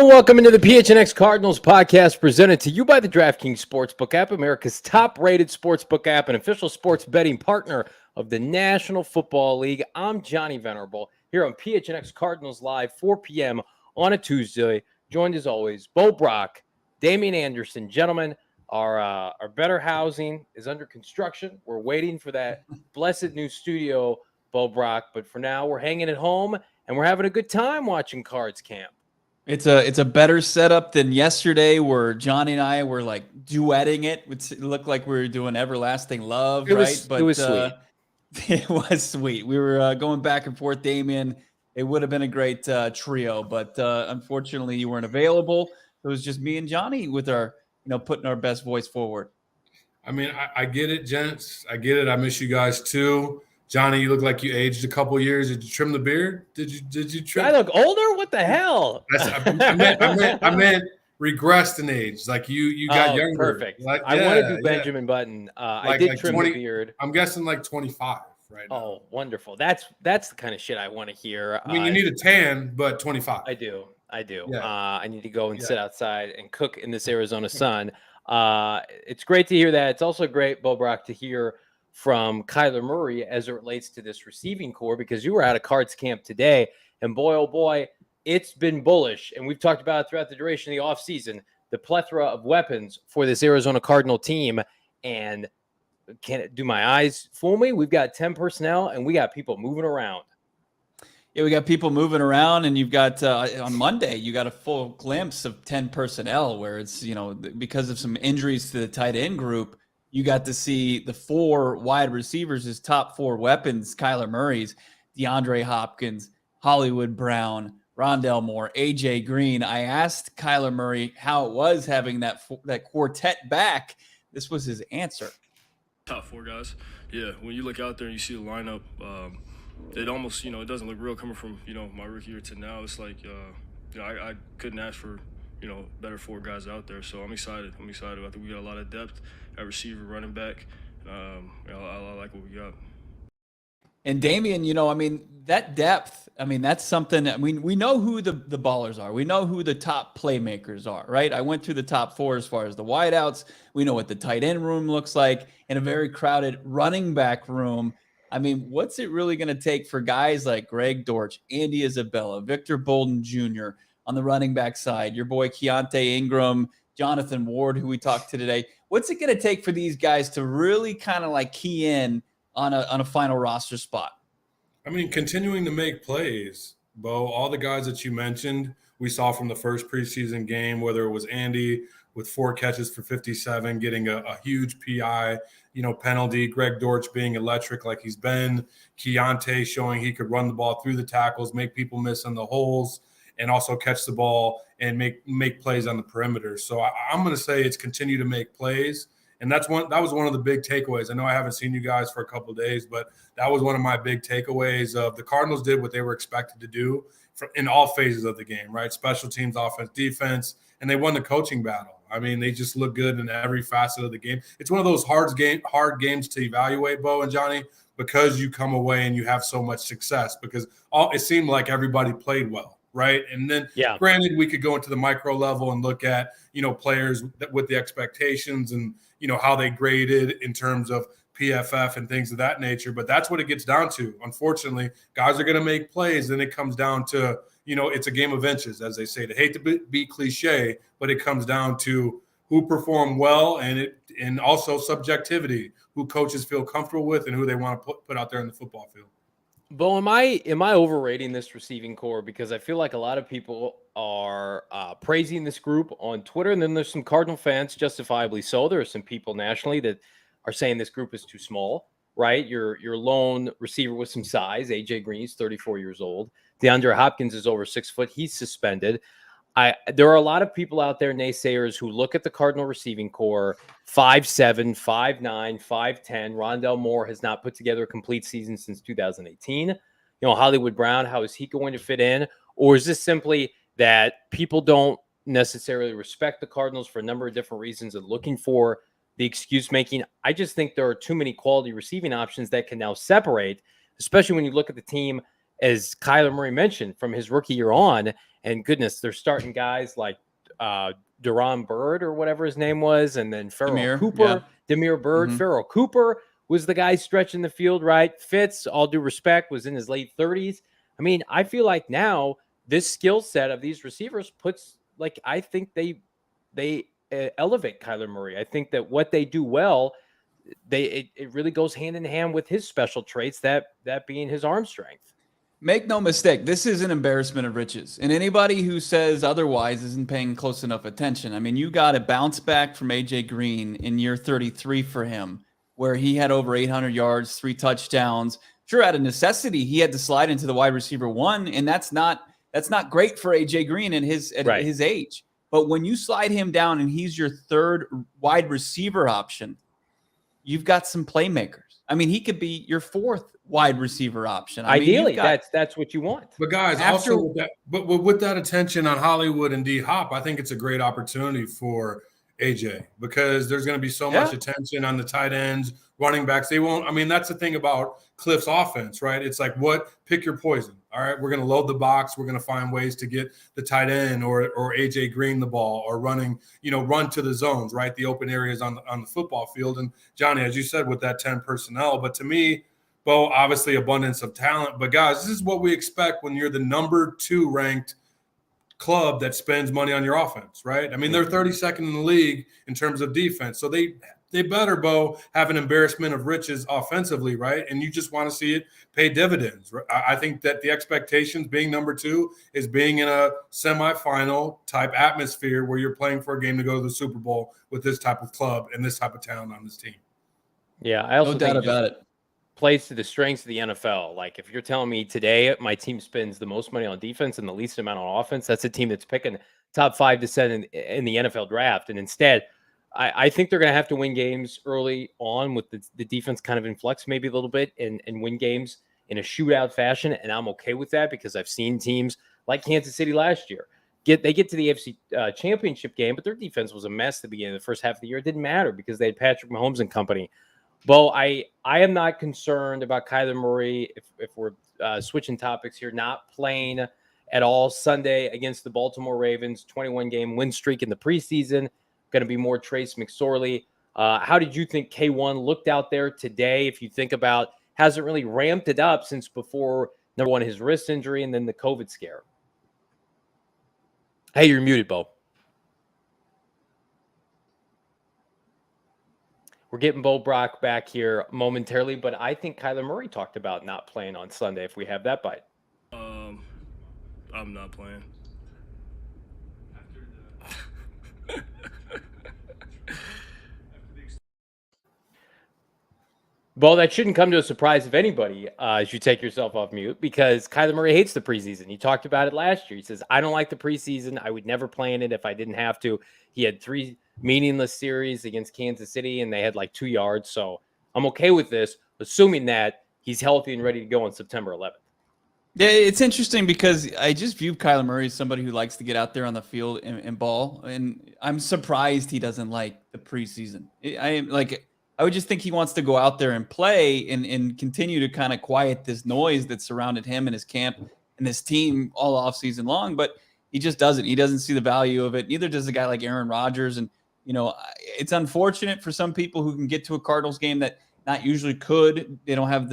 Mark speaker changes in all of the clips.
Speaker 1: Welcome into the PHNX Cardinals podcast presented to you by the DraftKings Sportsbook app, America's top-rated sportsbook app and official sports betting partner of the National Football League. I'm Johnny Venerable here on PHNX Cardinals Live, 4 p.m. on a Tuesday. Joined as always, Bo Brock, Damien Anderson. Gentlemen, our better housing is under construction. We're waiting for that blessed new studio, Bo Brock. But for now, we're hanging at home and we're having a good time watching Cards Camp.
Speaker 2: It's a better setup than yesterday where Johnny and I were like duetting it. It looked like we were doing Everlasting Love, right?
Speaker 1: But it was sweet.
Speaker 2: It was sweet. We were going back and forth, Damien. It would have been a great trio, but unfortunately you weren't available. It was just me and Johnny with our, putting our best voice forward.
Speaker 3: I mean, I get it, gents. I get it. I miss you guys too. Johnny, you look like you aged a couple years. Did you trim the beard? Did you trim?
Speaker 1: I look older? What the hell?
Speaker 3: I meant regressed in age. Like you got younger.
Speaker 1: Perfect. I want to do Benjamin Button. I did trim the beard.
Speaker 3: I'm guessing like 25 right now.
Speaker 1: Oh, wonderful. That's the kind of shit I want to hear.
Speaker 3: I mean, you need a tan, but 25.
Speaker 1: I do.
Speaker 3: Yeah.
Speaker 1: I need to go and sit outside and cook in this Arizona sun. It's great to hear that. It's also great, Bo Brock, to hear from Kyler Murray as it relates to this receiving core, because you were at a Cards camp today, and boy, oh boy, it's been bullish. And we've talked about it throughout the duration of the offseason, the plethora of weapons for this Arizona Cardinal team. And do my eyes fool me? We've got 10 personnel and we got people moving around.
Speaker 2: Yeah, we got people moving around, and you've got on Monday, you got a full glimpse of 10 personnel where it's, because of some injuries to the tight end group, you got to see the 4 wide receivers, his top 4 weapons, Kyler Murray's, DeAndre Hopkins, Hollywood Brown, Rondale Moore, A.J. Green. I asked Kyler Murray how it was having that quartet back. This was his answer.
Speaker 4: Top 4 guys. Yeah, when you look out there and you see the lineup, it almost, it doesn't look real coming from, my rookie year to now. It's like, I couldn't ask for, better 4 guys out there. So I'm excited. I think we got a lot of depth at receiver, running back. I like what we got.
Speaker 2: And Damien, that depth, that's something. We know who the ballers are. We know who the top playmakers are, right? I went through the top 4 as far as the wideouts. We know what the tight end room looks like in a very crowded running back room. What's it really going to take for guys like Greg Dortch, Andy Isabella, Victor Bolden Jr. on the running back side, your boy Keontae Ingram, Jonathan Ward, who we talked to today? What's it going to take for these guys to really kind of like key in on a final roster spot?
Speaker 3: Continuing to make plays, Bo. All the guys that you mentioned, we saw from the first preseason game, whether it was Andy with 4 catches for 57, getting a huge PI, penalty, Greg Dortch being electric like he's been, Keontae showing he could run the ball through the tackles, make people miss in the holes, and also catch the ball and make plays on the perimeter. So I'm going to say it's continue to make plays. And that was one of the big takeaways. I know I haven't seen you guys for a couple of days, but that was one of my big takeaways of the Cardinals did what they were expected to do in all phases of the game, right? Special teams, offense, defense, and they won the coaching battle. They just look good in every facet of the game. It's one of those hard games to evaluate, Bo and Johnny, because you come away and you have so much success, because it seemed like everybody played well. Right. And then granted, we could go into the micro level and look at, players with the expectations and, how they graded in terms of PFF and things of that nature. But that's what it gets down to. Unfortunately, guys are going to make plays. Then it comes down to, it's a game of inches, as they say. To hate to be cliche, but it comes down to who performed well and also subjectivity, who coaches feel comfortable with and who they want to put out there in the football field.
Speaker 1: Bo, am I overrating this receiving core? Because I feel like a lot of people are praising this group on Twitter, and then there's some Cardinal fans, justifiably so. There are some people nationally that are saying this group is too small, right? Your lone receiver with some size, A.J. Green's 34 years old. DeAndre Hopkins is over 6 foot. He's suspended. There are a lot of people out there, naysayers, who look at the Cardinal receiving core, 5'7", 5'9", 5'10". Rondale Moore has not put together a complete season since 2018. Hollywood Brown, how is he going to fit in? Or is this simply that people don't necessarily respect the Cardinals for a number of different reasons and looking for the excuse making? I just think there are too many quality receiving options that can now separate, especially when you look at the team as Kyler Murray mentioned, from his rookie year on. And goodness, they're starting guys like Deron Bird or whatever his name was, and then Farrell Cooper, Demir Bird. Farrell Cooper was the guy stretching the field, right? Fitz, all due respect, was in his late 30s. I mean, I feel like now this skill set of these receivers I think they elevate Kyler Murray. I think that what they do well, it really goes hand in hand with his special traits, that being his arm strength.
Speaker 2: Make no mistake, this is an embarrassment of riches. And anybody who says otherwise isn't paying close enough attention. I mean, you got a bounce back from A.J. Green in year 33 for him, where he had over 800 yards, 3 touchdowns. Sure, out of necessity, he had to slide into the wide receiver 1, and that's not great for A.J. Green at his age. But when you slide him down and he's your 3rd wide receiver option, you've got some playmakers. I mean, he could be your 4th wide receiver option.
Speaker 1: Ideally, that's what you want.
Speaker 3: But guys, also with that attention on Hollywood and D Hop, I think it's a great opportunity for AJ, because there's going to be so much attention on the tight ends, running backs. They won't. I mean, that's the thing about Kliff's offense, right? It's like, pick your poison. All right, we're going to load the box. We're going to find ways to get the tight end or AJ Green the ball, or run to the zones, right? The open areas on the football field. And Johnny, as you said, with that 10 personnel, but to me, Bo, obviously abundance of talent. But guys, this is what we expect when you're the number 2 ranked club that spends money on your offense, right? I mean, they're 32nd in the league in terms of defense. So they better, Bo, have an embarrassment of riches offensively, right? And you just want to see it pay dividends. I think that the expectations, being number 2, is being in a semifinal type atmosphere where you're playing for a game to go to the Super Bowl with this type of club and this type of talent on this team.
Speaker 1: Yeah, I also
Speaker 2: no doubt about it.
Speaker 1: Plays to the strengths of the NFL. Like, if you're telling me today my team spends the most money on defense and the least amount on offense, that's a team that's picking top 5 to 7 in the NFL draft. And instead, I think they're going to have to win games early on with the defense kind of in flux maybe a little bit, and win games in a shootout fashion. And I'm okay with that, because I've seen teams like Kansas City last year they get to the AFC championship game, but their defense was a mess at the beginning of the first half of the year. It didn't matter because they had Patrick Mahomes and company. Well, I am not concerned about Kyler Murray, if we're switching topics here, not playing at all Sunday against the Baltimore Ravens, 21-game win streak in the preseason. Going to be more Trace McSorley. How did you think K1 looked out there today? If you think about, hasn't really ramped it up since before, number 1, his wrist injury, and then the COVID scare. Hey, you're muted, Bo. We're getting Bo Brock back here momentarily, but I think Kyler Murray talked about not playing on Sunday if we have that bite.
Speaker 4: I'm not playing.
Speaker 1: Bo, that shouldn't come to a surprise of anybody as you take yourself off mute, because Kyler Murray hates the preseason. He talked about it last year. He says, I don't like the preseason. I would never play in it if I didn't have to. He had 3 meaningless series against Kansas City, and they had like 2 yards. So I'm okay with this, assuming that he's healthy and ready to go on September 11th.
Speaker 2: Yeah, it's interesting because I just view Kyler Murray as somebody who likes to get out there on the field and ball, and I'm surprised he doesn't like the preseason. I would just think he wants to go out there and play and continue to kind of quiet this noise that surrounded him and his camp and his team all offseason long, but he just doesn't. He doesn't see the value of it. Neither does a guy like Aaron Rodgers. And, it's unfortunate for some people who can get to a Cardinals game that not usually could. They don't have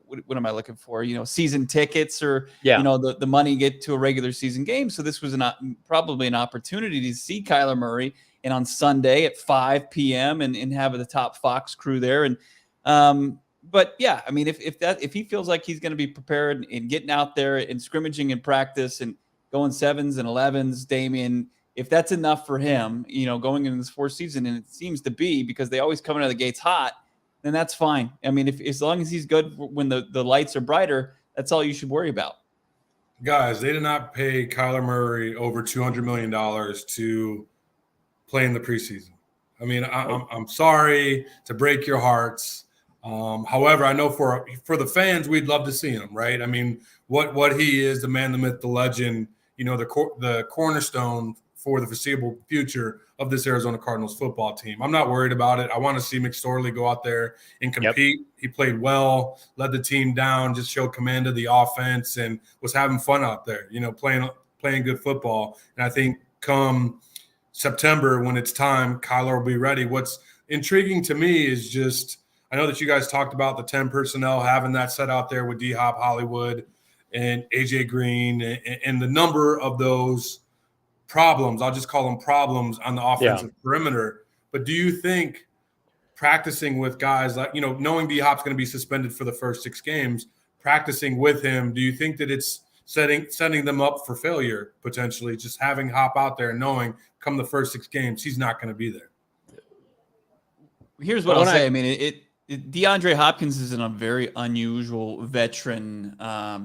Speaker 2: what am I looking for? Season tickets or, the money get to a regular season game. So this was probably an opportunity to see Kyler Murray and on Sunday at 5 p.m. and have the top Fox crew there. And, but yeah, I mean, if he feels like he's going to be prepared and getting out there and scrimmaging in practice and going 7s and 11s, Damien, if that's enough for him, going into this 4th season, and it seems to be because they always come out of the gates hot, then that's fine. I mean, as long as he's good when the lights are brighter, that's all you should worry about.
Speaker 3: Guys, they did not pay Kyler Murray over $200 million to play in the preseason. I mean, I'm sorry to break your hearts. However, I know for the fans, we'd love to see him, right? I mean, what he is, the man, the myth, the legend, the cornerstone for the foreseeable future of this Arizona Cardinals football team. I'm not worried about it. I want to see McSorley go out there and compete. Yep. He played well, led the team down, just showed command of the offense, and was having fun out there, playing good football. And I think come September, when it's time, Kyler will be ready. What's intriguing to me is just, I know that you guys talked about the 10 personnel, having that set out there with D-Hop, Hollywood, and AJ Green, and the number of those problems, I'll just call them problems on the offensive perimeter. But do you think practicing with guys like, knowing D-Hop's going to be suspended for the first 6 games, practicing with him, do you think that it's setting them up for failure potentially, just having Hop out there and knowing come the first 6 games, he's not going to be there?
Speaker 2: Here's what I'll say. I mean, DeAndre Hopkins is in a very unusual veteran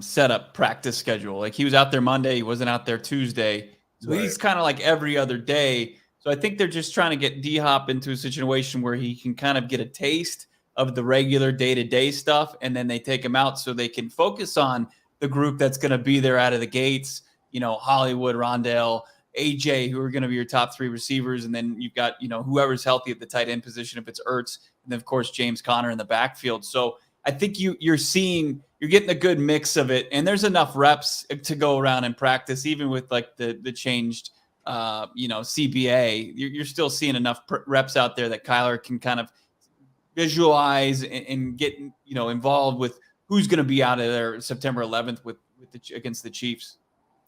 Speaker 2: setup practice schedule. Like, he was out there Monday, he wasn't out there Tuesday. So he's kind of like every other day. So I think they're just trying to get D-Hop into a situation where he can kind of get a taste of the regular day-to-day stuff, and then they take him out so they can focus on the group that's going to be there out of the gates, Hollywood, Rondale, AJ, who are going to be your top 3 receivers. And then you've got, whoever's healthy at the tight end position, if it's Ertz, and then of course, James Conner in the backfield. So I think you're getting a good mix of it, and there's enough reps to go around and practice, even with like the changed, CBA. You're still seeing enough reps out there that Kyler can kind of visualize and get, involved with who's going to be out of there September 11th against the Chiefs.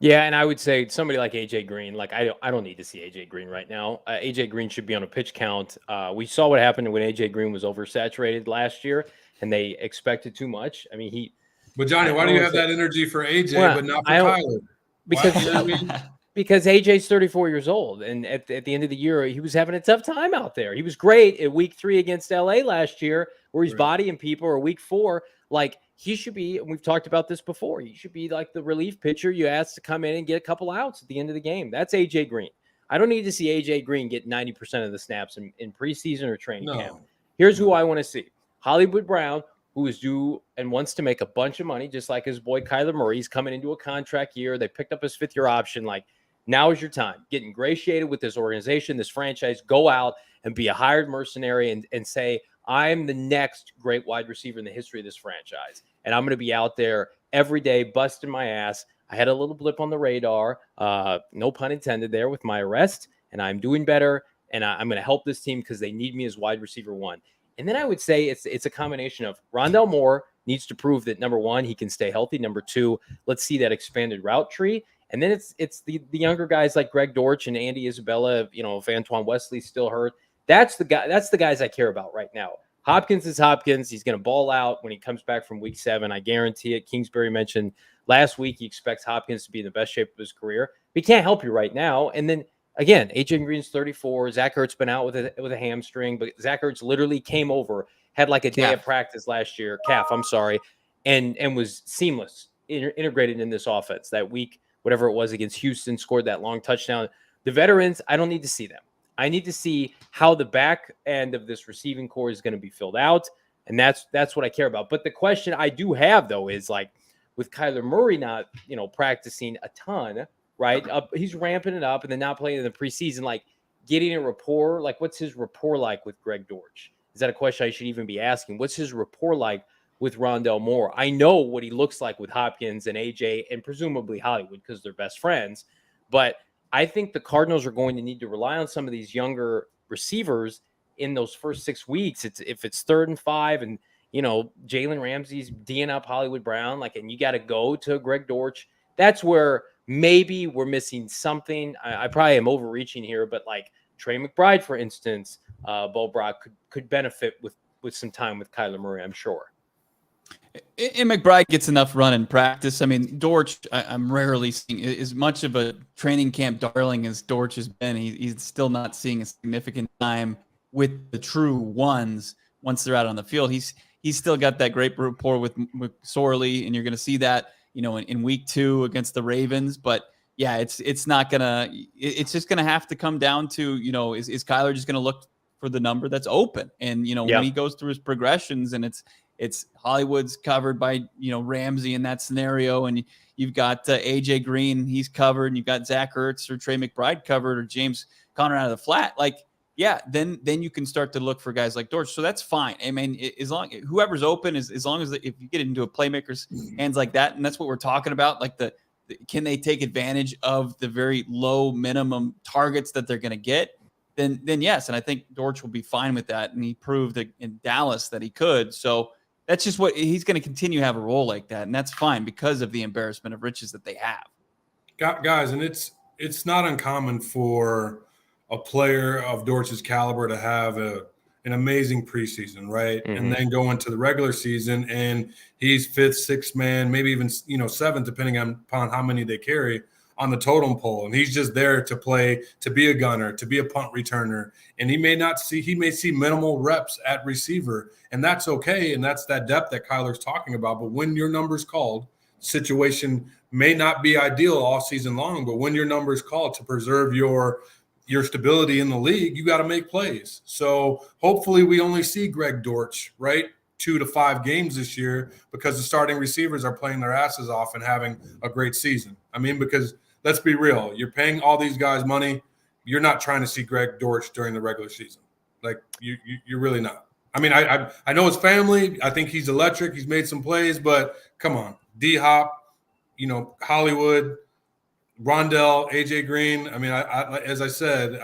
Speaker 1: Yeah, and I would say somebody like AJ Green, like I don't need to see AJ Green right now. AJ Green should be on a pitch count. We saw what happened when AJ Green was oversaturated last year, and they expected too much. I mean,
Speaker 3: But Johnny, why do you have that energy for AJ but not for Kyler?
Speaker 1: Because AJ's 34 years old, and at the end of the year, he was having a tough time out there. He was great at week 3 against LA last year, where he's bodying people, or week 4. Like, he should be, and we've talked about this before, he should be like the relief pitcher you ask to come in and get a couple outs at the end of the game. That's AJ Green. I don't need to see AJ Green get 90% of the snaps in preseason or training camp. Here's who I want to see. Hollywood Brown, who is due and wants to make a bunch of money, just like his boy Kyler Murray. He's coming into a contract year. They picked up his 5th-year option. Like, now is your time. Get ingratiated with this organization, this franchise. Go out and be a hired mercenary and say, I'm the next great wide receiver in the history of this franchise. And I'm going to be out there every day busting my ass. I had a little blip on the radar, no pun intended there, with my arrest, and I'm doing better, and I'm going to help this team because they need me as wide receiver 1. And then I would say it's a combination of Rondale Moore needs to prove that, number 1, he can stay healthy. Number 2, let's see that expanded route tree. And then it's the younger guys like Greg Dortch and Andy Isabella, if Antoine Wesley's still hurt. That's the guys I care about right now. Hopkins is Hopkins. He's going to ball out when he comes back from week 7. I guarantee it. Kingsbury mentioned last week he expects Hopkins to be in the best shape of his career. But he can't help you right now. And then, again, AJ Green's 34. Zach Ertz been out with a hamstring, but Zach Ertz literally came over, had like a day of practice last year, and was seamless, integrated in this offense that week, whatever it was, against Houston, scored that long touchdown. The veterans, I don't need to see them. I need to see how the back end of this receiving core is going to be filled out, and that's what I care about. But the question I do have, though, is like with Kyler Murray not, practicing a ton, right? He's ramping it up and then not playing in the preseason, like getting a rapport. Like, what's his rapport like with Greg Dortch? Is that a question I should even be asking? What's his rapport like with Rondale Moore? I know what he looks like with Hopkins and AJ and presumably Hollywood because they're best friends, but I think the Cardinals are going to need to rely on some of these younger receivers in those first 6 weeks. If it's 3rd and 5 and, Jalen Ramsey's D'ing up Hollywood Brown, and you got to go to Greg Dortch, that's where maybe we're missing something. I probably am overreaching here, but like Trey McBride, for instance, Bo Brock could benefit with some time with Kyler Murray, I'm sure.
Speaker 2: And McBride gets enough run in practice. I mean, Dortch, I'm rarely seeing as much of a training camp darling as Dortch has been. He's still not seeing a significant time with the true ones once they're out on the field. He's still got that great rapport with Sorley, and you're going to see that, in week 2 against the Ravens. But yeah, it's not gonna. It's just gonna have to come down to, is Kyler just going to look for the number that's open? And when he goes through his progressions and it's It's Hollywood's covered by, Ramsey in that scenario. And you've got AJ Green, he's covered. And you've got Zach Ertz or Trey McBride covered, or James Conner out of the flat. Like, yeah, then you can start to look for guys like Dortch. So that's fine. I mean, as long whoever's open, as long as if you get into a playmaker's hands like that, and that's what we're talking about, like can they take advantage of the very low minimum targets that they're going to get? Then yes, and I think Dortch will be fine with that, and he proved in Dallas that he could. So that's just what he's going to continue to have a role like that, and that's fine because of the embarrassment of riches that they have.
Speaker 3: Guys, and it's not uncommon for a player of Dortch's caliber to have an amazing preseason, right? Mm-hmm. And then go into the regular season and he's fifth, sixth man, maybe even, seventh, depending upon how many they carry on the totem pole. And he's just there to play, to be a gunner, to be a punt returner. And he may see minimal reps at receiver, and that's okay. And that's that depth that Kyler's talking about. But when your number's called, situation may not be ideal all season long, but when your number's called to preserve your stability in the league, you got to make plays. So hopefully we only see Greg Dortch, right, 2 to 5 games this year, because the starting receivers are playing their asses off and having a great season. I mean, because let's be real, you're paying all these guys money. You're not trying to see Greg Dortch during the regular season. Like, you're really not. I mean, I know his family. I think he's electric. He's made some plays, but come on, D-Hop, Hollywood, Rondale, AJ Green. I mean, as I said,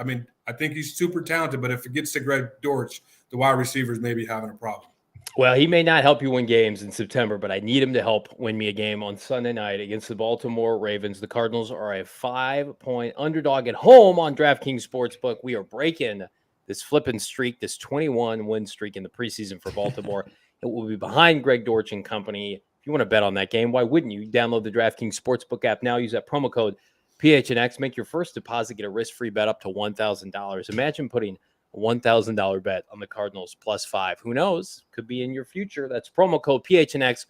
Speaker 3: I think he's super talented, but if it gets to Greg Dortch, the wide receivers may be having a problem.
Speaker 1: Well, he may not help you win games in September, but I need him to help win me a game on Sunday night against the Baltimore Ravens. The Cardinals are a 5-point underdog at home on DraftKings Sportsbook. We are breaking this flipping streak, this 21-win streak in the preseason for Baltimore. It will be behind Greg Dortch and company. If you want to bet on that game, why wouldn't you? Download the DraftKings Sportsbook app now. Use that promo code PHNX. Make your first deposit. Get a risk-free bet up to $1,000. Imagine putting a $1,000 bet on the Cardinals +5. Who knows? Could be in your future. That's promo code PHNX.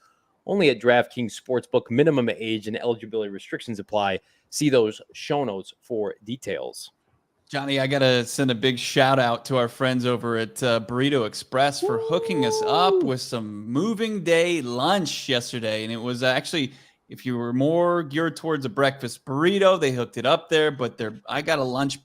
Speaker 1: Only at DraftKings Sportsbook. Minimum age and eligibility restrictions apply. See those show notes for details.
Speaker 2: Johnny, I got to send a big shout out to our friends over at Burrito Express for hooking us up with some moving day lunch yesterday. And it was actually, if you were more geared towards a breakfast burrito, they hooked it up there. But I got a lunch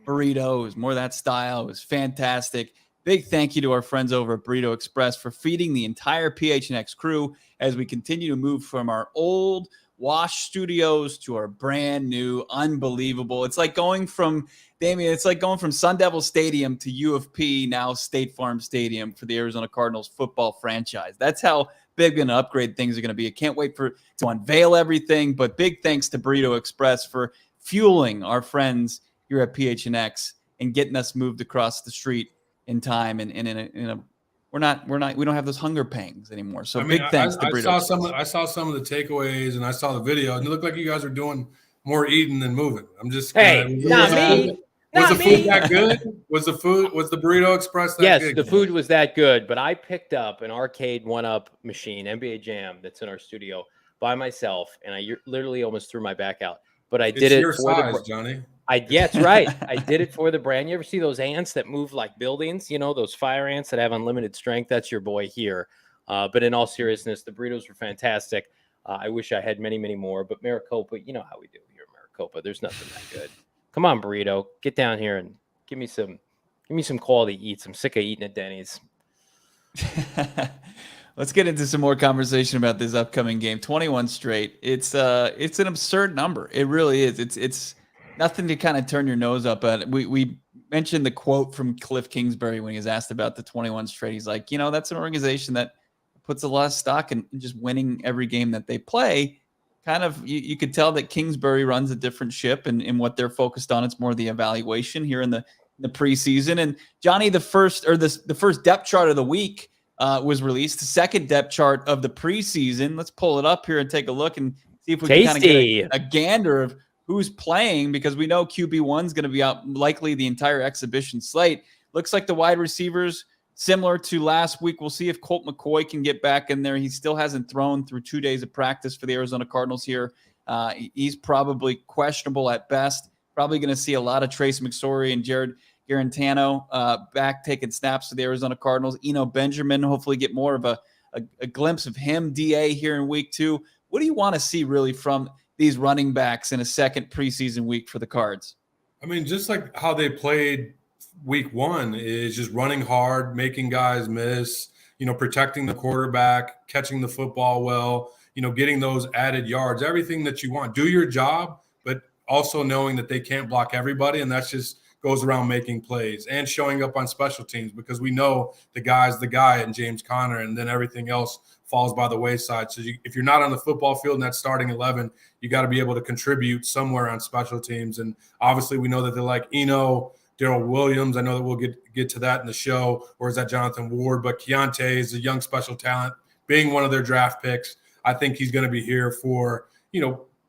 Speaker 2: burrito. It was more that style. It was fantastic. Big thank you to our friends over at Burrito Express for feeding the entire PHNX crew as we continue to move from our old Wash Studios to our brand new, unbelievable. It's like going from, Damien, it's like going from Sun Devil Stadium to U of P, now State Farm Stadium for the Arizona Cardinals football franchise. That's how big an upgrade things are going to be. I can't wait to unveil everything, but big thanks to Burrito Express for fueling our friends here at PHNX and getting us moved across the street in time and in a we don't have those hunger pangs anymore. So big thanks to Burrito Express.
Speaker 3: I saw some of the takeaways and I saw the video, and it looked like you guys are doing more eating than moving. I'm just
Speaker 1: not me.
Speaker 3: Was the food that good? Was the Burrito Express that good?
Speaker 1: Yes, the food was that good, but I picked up an arcade one-up machine, NBA Jam, that's in our studio by myself, and I literally almost threw my back out. But I did it
Speaker 3: your
Speaker 1: for
Speaker 3: size, Johnny.
Speaker 1: Yeah, that's right. I did it for the brand. You ever see those ants that move like buildings? Those fire ants that have unlimited strength? That's your boy here. But in all seriousness, the burritos were fantastic. I wish I had many, many more. But Maricopa, you know how we do here in Maricopa. There's nothing that good. Come on, burrito. Get down here and give me some quality eats. I'm sick of eating at Denny's.
Speaker 2: Let's get into some more conversation about this upcoming game. 21 straight. It's an absurd number. It really is. It's nothing to kind of turn your nose up at. We mentioned the quote from Kliff Kingsury when he was asked about the 21 straight. He's like, that's an organization that puts a lot of stock in just winning every game that they play. Kind of, you could tell that Kingsbury runs a different ship, and what they're focused on, it's more the evaluation here in the preseason. And Johnny, the first depth chart of the week was released. The second depth chart of the preseason. Let's pull it up here and take a look and see if we can kind of get a gander of who's playing, because we know QB1 is going to be out likely the entire exhibition slate. Looks like the wide receivers, similar to last week. We'll see if Colt McCoy can get back in there. He still hasn't thrown through 2 days of practice for the Arizona Cardinals here. He's probably questionable at best. Probably going to see a lot of Trace McSorley and Jared Garantano back taking snaps for the Arizona Cardinals. Eno Benjamin hopefully get more of a glimpse of him, DA, here in week 2. What do you want to see really from these running backs in a second preseason week for the Cards?
Speaker 3: I mean, just like how they played week 1 is just running hard, making guys miss, protecting the quarterback, catching the football well, getting those added yards, everything that you want. Do your job, but also knowing that they can't block everybody, and that's just goes around making plays and showing up on special teams, because we know the guy's the guy in James Conner, and then everything else falls by the wayside. So if you're not on the football field in that starting 11, you got to be able to contribute somewhere on special teams. And obviously we know that they're like Darrell Williams. I know that we'll get to that in the show, or is that Jonathan Ward? But Keontae is a young special talent, being one of their draft picks. I think he's going to be here for,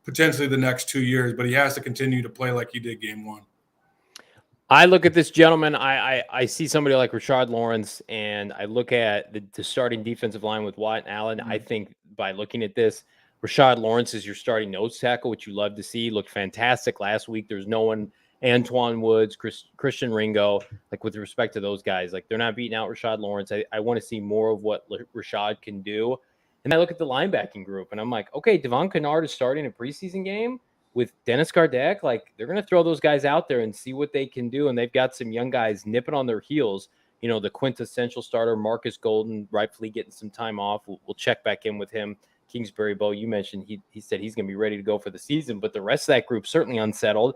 Speaker 3: potentially the next 2 years, but he has to continue to play like he did game 1.
Speaker 1: I look at this gentleman. I see somebody like Rashard Lawrence, and I look at the starting defensive line with Watt and Allen. I think by looking at this, Rashard Lawrence is your starting nose tackle, which you love to see. Looked fantastic last week. There's no one, Antoine Woods, Christian Ringo, like with respect to those guys, like they're not beating out Rashard Lawrence. I want to see more of what Rashard can do. And I look at the linebacking group, and I'm like, okay, Devon Kennard is starting a preseason game with Dennis Gardeck. Like, they're going to throw those guys out there and see what they can do. And they've got some young guys nipping on their heels. The quintessential starter, Marcus Golden, rightfully getting some time off. We'll check back in with him. Kingsbury, Bo, you mentioned he said he's going to be ready to go for the season, but the rest of that group certainly unsettled.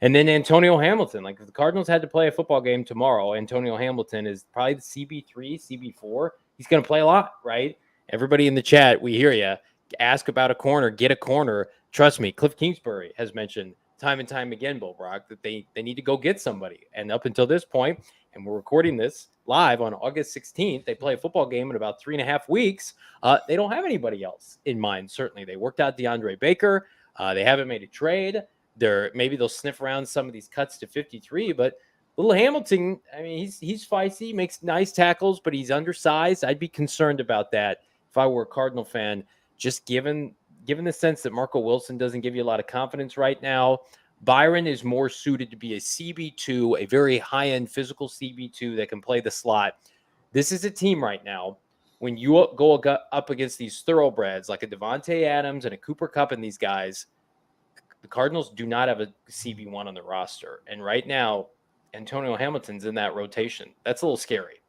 Speaker 1: And then Antonio Hamilton. Like, if the Cardinals had to play a football game tomorrow, Antonio Hamilton is probably the CB3, CB4. He's going to play a lot, right? Everybody in the chat, we hear you. Ask about a corner, get a corner. Trust me, Kliff Kingsury has mentioned time and time again, Bo Brock, that they need to go get somebody. And up until this point, and we're recording this live on August 16th, they play a football game in about 3.5 weeks. They don't have anybody else in mind, certainly. They worked out DeAndre Baker. They haven't made a trade. Maybe they'll sniff around some of these cuts to 53, but little Hamilton, I mean, he's feisty, makes nice tackles, but he's undersized. I'd be concerned about that if I were a Cardinal fan, just given the sense that Marco Wilson doesn't give you a lot of confidence right now. Byron is more suited to be a CB2, a very high-end physical CB2 that can play the slot. This is a team right now, when you go up against these thoroughbreds like a Devontae Adams and a Cooper Kupp and these guys, the Cardinals do not have a CB1 on the roster. And right now, Antonio Hamilton's in that rotation. That's a little scary.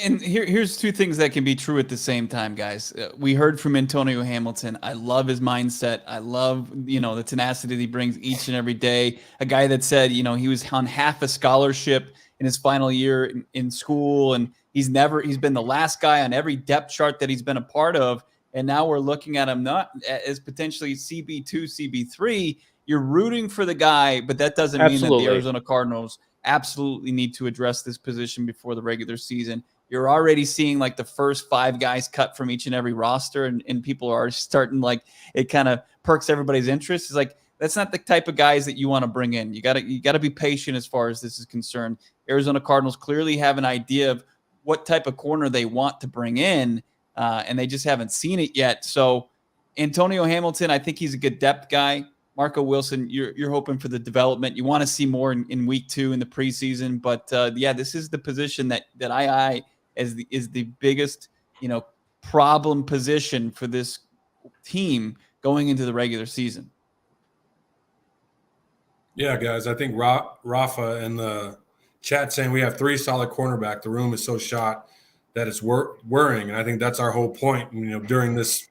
Speaker 2: And here's two things that can be true at the same time, guys. We heard from Antonio Hamilton. I love his mindset. I love, the tenacity that he brings each and every day. A guy that said, he was on half a scholarship in his final year in school, and he's been the last guy on every depth chart that he's been a part of. And now we're looking at him not as potentially CB2, CB3. You're rooting for the guy, but that doesn't mean that the Arizona Cardinals absolutely need to address this position before the regular season. You're already seeing like the first 5 guys cut from each and every roster, and people are starting, like, it kind of perks everybody's interest. It's like, that's not the type of guys that you want to bring in. You got to be patient as far as this is concerned. Arizona Cardinals clearly have an idea of what type of corner they want to bring in, and they just haven't seen it yet. So Antonio Hamilton, I think he's a good depth guy. Marco Wilson, you're hoping for the development. You want to see more in week 2 in the preseason. But this is the position that I is the biggest, problem position for this team going into the regular season.
Speaker 3: Yeah, guys, I think Rafa in the chat saying we have 3 solid cornerback. The room is so shot that it's worrying, and I think that's our whole point. During this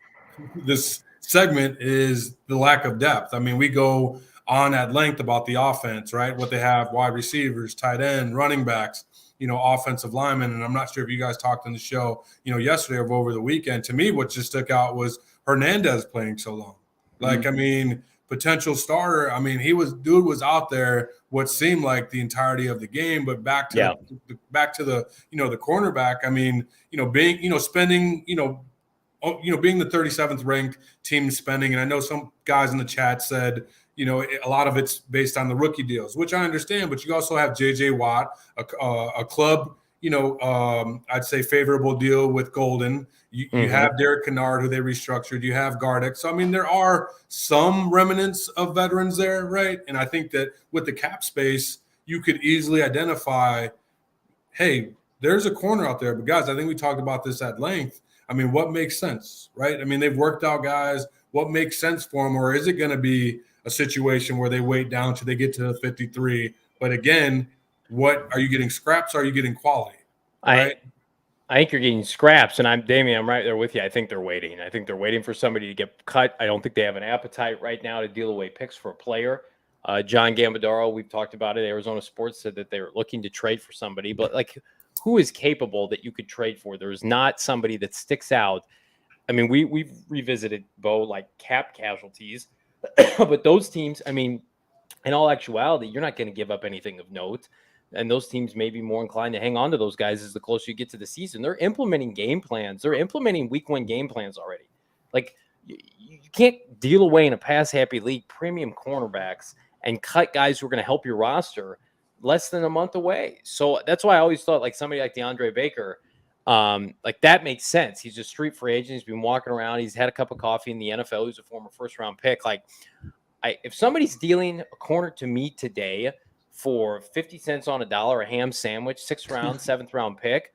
Speaker 3: segment is the lack of depth. I mean, we go on at length about the offense, right? What they have, wide receivers, tight end, running backs, offensive linemen. And I'm not sure if you guys talked on the show, yesterday or over the weekend. To me, what just stuck out was Hernandez playing so long. Like, I mean, potential starter. I mean, dude was out there what seemed like the entirety of the game, but back to the the cornerback. I mean, being, spending, being the 37th ranked team spending, and I know some guys in the chat said, a lot of it's based on the rookie deals, which I understand, but you also have J.J. Watt, a club, I'd say favorable deal with Golden. You have Derek Kennard, who they restructured. You have Gardeck. So, I mean, there are some remnants of veterans there, right? And I think that with the cap space, you could easily identify, hey, there's a corner out there. But, guys, I think we talked about this at length. I mean, what makes sense, right? I mean, they've worked out guys. What makes sense for them? Or is it going to be a situation where they wait down till they get to the 53? But again, what are you getting, scraps? Or are you getting quality, right?
Speaker 1: I think you're getting scraps, and Damien, I'm right there with you. I think they're waiting. I think they're waiting for somebody to get cut. I don't think they have an appetite right now to deal away picks for a player. John Gambadaro, we've talked about it. Arizona Sports said that they're looking to trade for somebody, but like, who is capable that you could trade for? There's not somebody that sticks out. I mean, we've revisited, Bo, like cap casualties, but those teams, I mean, in all actuality, you're not going to give up anything of note. And those teams may be more inclined to hang on to those guys as the closer you get to the season. They're implementing game plans. They're implementing week 1 game plans already. Like, you can't deal away in a pass-happy league premium cornerbacks and cut guys who are going to help your roster less than a month away. So that's why I always thought like somebody like DeAndre Baker, like that makes sense. He's a street free agent. He's been walking around. He's had a cup of coffee in the NFL. He's a former first-round pick. Like, if somebody's dealing a corner to me today for 50 cents on a dollar, a ham sandwich, 6th round, 7th round pick,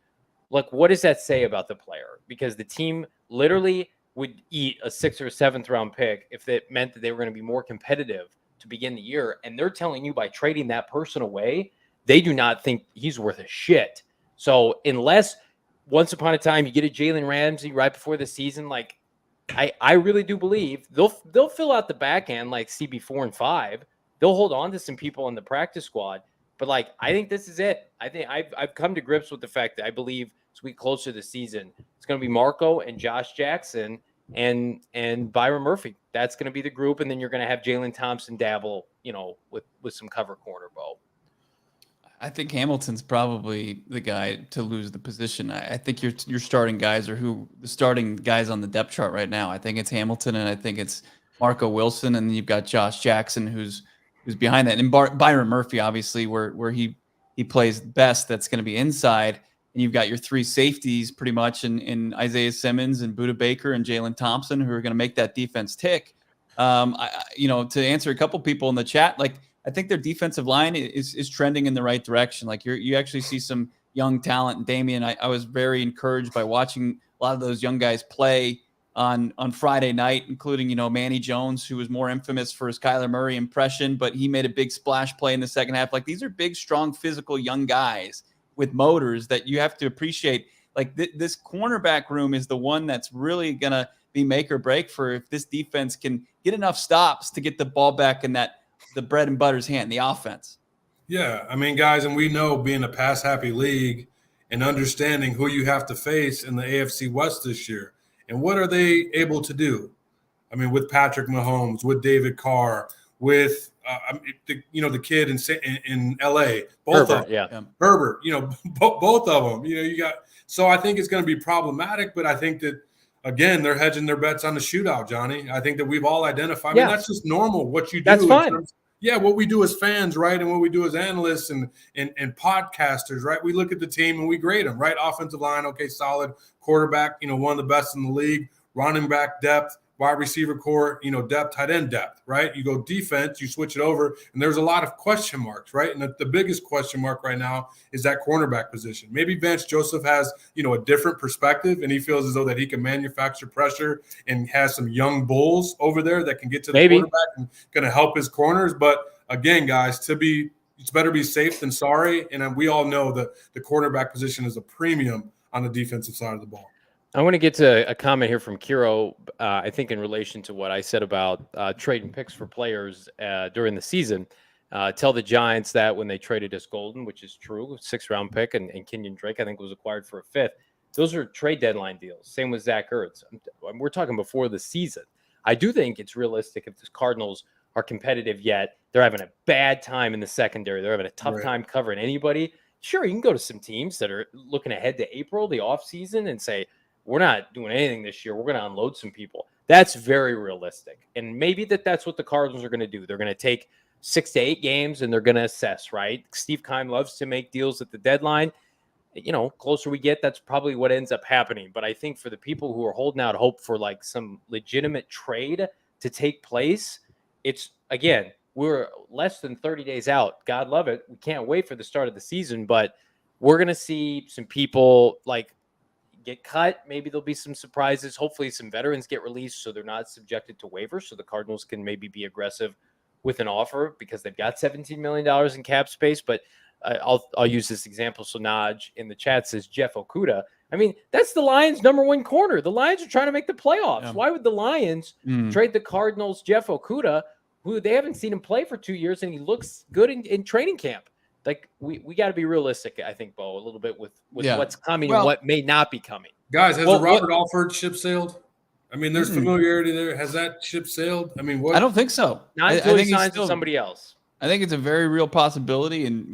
Speaker 1: like, what does that say about the player? Because the team literally would eat a 6th or 7th round pick if it meant that they were going to be more competitive to begin the year. And they're telling you by trading that person away, they do not think he's worth a shit. So unless once upon a time you get a Jalen Ramsey right before the season, like, I really do believe they'll fill out the back end like CB4 and 5. They'll hold on to some people in the practice squad. But like, I think this is it. I think I've come to grips with the fact that I believe as we get closer to the season, it's going to be Marco and Josh Jackson and Byron Murphy. That's going to be the group, and then you're going to have Jalen Thompson dabble, with some cover corner, Bo.
Speaker 2: I think Hamilton's probably the guy to lose the position. I think your starting guys are the starting guys on the depth chart right now. I think it's Hamilton, and I think it's Marco Wilson, and then you've got Josh Jackson who's behind that, and Byron Murphy, obviously, where he plays best. That's going to be inside, and you've got your 3 safeties pretty much in Isaiah Simmons and Budda Baker and Jalen Thompson, who are going to make that defense tick. To answer a couple people in the chat, like, I think their defensive line is trending in the right direction. Like, you actually see some young talent. And Damien, I was very encouraged by watching a lot of those young guys play on Friday night, including, Manny Jones, who was more infamous for his Kyler Murray impression, but he made a big splash play in the second half. Like, these are big, strong, physical young guys with motors that you have to appreciate. Like, this cornerback room is the one that's really going to be make or break for if this defense can get enough stops to get the ball back in the bread and butter's hand, the offense.
Speaker 3: Yeah, I mean, guys, and we know being a pass-happy league and understanding who you have to face in the AFC West this year. And what are they able to do? I mean, with Patrick Mahomes, with David Carr, with the kid in LA, both
Speaker 1: Herbert,
Speaker 3: of them.
Speaker 1: yeah.
Speaker 3: Herbert, both of them. You got. So I think it's going to be problematic, but I think that again they're hedging their bets on the shootout, Johnny. I think that we've all identified. I mean, that's just normal. What you do.
Speaker 1: That's fine.
Speaker 3: What we do as fans, right, and what we do as analysts and podcasters, right? We look at the team and we grade them, right? Offensive line, okay, solid. Quarterback, one of the best in the league. Running back depth, wide receiver core, depth, tight end depth, right? You go defense, you switch it over, and there's a lot of question marks, right? And the biggest question mark right now is that cornerback position. Maybe Vance Joseph has, a different perspective, and he feels as though that he can manufacture pressure and has some young bulls over there that can get to the quarterback and going to help his corners. But again, guys, it's better be safe than sorry. And we all know that the cornerback position is a premium on the defensive side of the ball.
Speaker 1: I want to get to a comment here from Kiro, I think in relation to what I said about trading picks for players during the season. Tell the Giants that when they traded us Golden, which is true, 6th round pick, and Kenyon Drake, I think, was acquired for a 5th. Those are trade deadline deals. Same with Zach Ertz. We're talking before the season. I do think it's realistic if the Cardinals are competitive yet. They're having a bad time in the secondary. They're having a tough time covering anybody. Sure, you can go to some teams that are looking ahead to April, the offseason, and say, we're not doing anything this year. We're going to unload some people. That's very realistic. And maybe that's what the Cardinals are going to do. They're going to take 6 to 8 games and they're going to assess, right? Steve Keim loves to make deals at the deadline. Closer we get, that's probably what ends up happening. But I think for the people who are holding out hope for like some legitimate trade to take place, it's, again, we're less than 30 days out. God love it. We can't wait for the start of the season, but we're going to see some people like get cut. Maybe there'll be some surprises. Hopefully some veterans get released so they're not subjected to waivers, so the Cardinals can maybe be aggressive with an offer because they've got $17 million in cap space. But I'll use this example. So Naj in the chat says Jeff Okuda. I mean, that's the Lions' #1 corner. The Lions are trying to make the playoffs.
Speaker 2: Yeah.
Speaker 1: Why would the Lions trade the Cardinals' Jeff Okuda, who they haven't seen him play for 2 years, and he looks good in training camp? Like, we got to be realistic, I think, Bo, a little bit with what's coming and what may not be coming.
Speaker 3: Guys, has the Robert Alford ship sailed? I mean, there's familiarity there. Has that ship sailed? I mean, what?
Speaker 2: I don't think so.
Speaker 1: Not until he signs with somebody else.
Speaker 2: I think it's a very real possibility. And,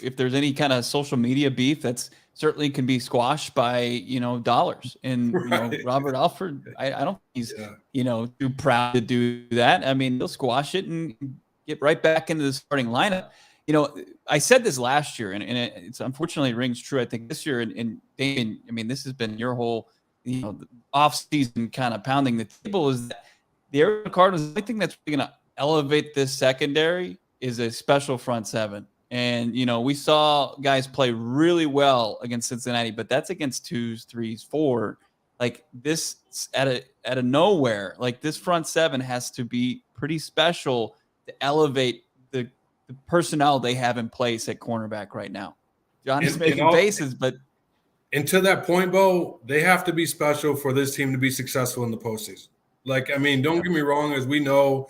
Speaker 2: if there's any kind of social media beef, that's certainly can be squashed by, dollars. And, Robert Alford, I don't think he's, too proud to do that. I mean, he'll squash it and get right back into the starting lineup. I said this last year, and it's unfortunately rings true. I think this year, and Damien, I mean, this has been your whole, off-season kind of pounding the table, is that the Arizona Cardinals, the only thing that's really going to elevate this secondary is a special front seven. And, we saw guys play really well against Cincinnati, but that's against 2s, 3s, 4. Like this out of nowhere, like this front seven has to be pretty special to elevate the personnel they have in place at cornerback right now. Johnny's making faces, but.
Speaker 3: And to that point, Bo, they have to be special for this team to be successful in the postseason. Like, I mean, don't get me wrong, as we know,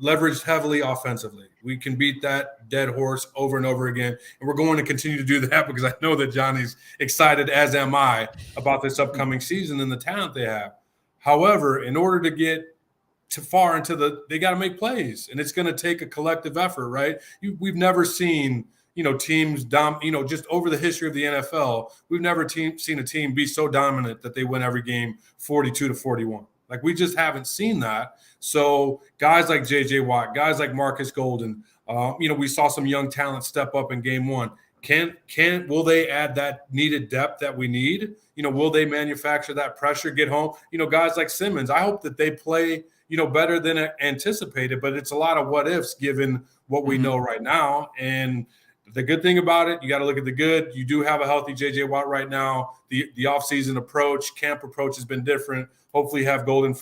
Speaker 3: leveraged heavily offensively. We can beat that dead horse over and over again. And we're going to continue to do that because I know that Johnny's excited, as am I, about this upcoming season and the talent they have. However, in order to get too far into they got to make plays, and it's going to take a collective effort, right? We've never seen, teams just over the history of the NFL, we've never seen a team be so dominant that they win every game 42-41. Like, we just haven't seen that. So guys like J.J. Watt, guys like Marcus Golden, we saw some young talent step up in game one. Will they add that needed depth that we need? Will they manufacture that pressure, get home? Guys like Simmons, I hope that they play, better than anticipated, but it's a lot of what ifs given what we know right now. And the good thing about it, you got to look at the good. You do have a healthy J.J. Watt right now. The offseason approach, camp approach has been different. Hopefully you have Golden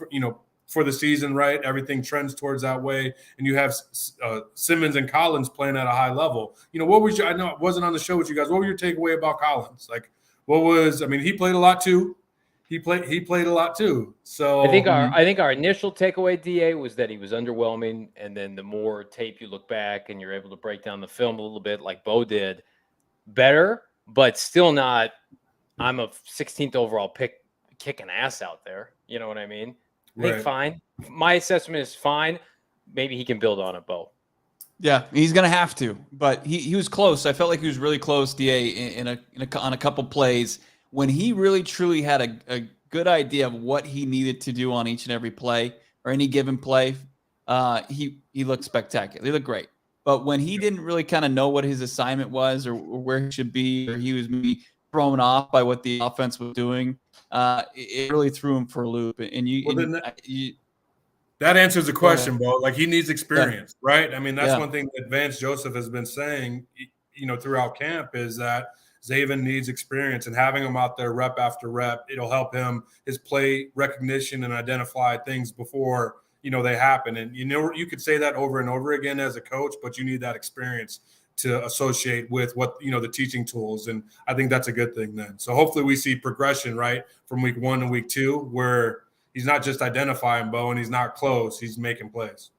Speaker 3: for the season, right? Everything trends towards that way. And you have Simmons and Collins playing at a high level. What was I know it wasn't on the show with you guys. What was your takeaway about Collins? Like, he played a lot too. He played a lot too. So
Speaker 1: I think our initial takeaway, DA, was that he was underwhelming, and then the more tape you look back and you're able to break down the film a little bit, like Bo did, better, but still not. I'm a 16th overall pick, kicking ass out there. You know what I mean? I think fine. My assessment is fine. Maybe he can build on it, Bo.
Speaker 2: Yeah, he's gonna have to, but he was close. I felt like he was really close, DA, on a couple plays. When he really truly had a good idea of what he needed to do on each and every play or any given play, he looked spectacular. He looked great. But when he didn't really kind of know what his assignment was or where he should be, or he was maybe thrown off by what the offense was doing, it really threw him for a loop. And
Speaker 3: that answers the question, Bo. Like, he needs experience, right? I mean, that's one thing that Vance Joseph has been saying, throughout camp, is that Zaven needs experience, and having him out there rep after rep, it'll help him, his play recognition, and identify things before, they happen. And, you could say that over and over again as a coach, but you need that experience to associate with what, the teaching tools. And I think that's a good thing then. So hopefully we see progression, right, from week 1 to week 2, where he's not just identifying, Bo, and he's not close, he's making plays.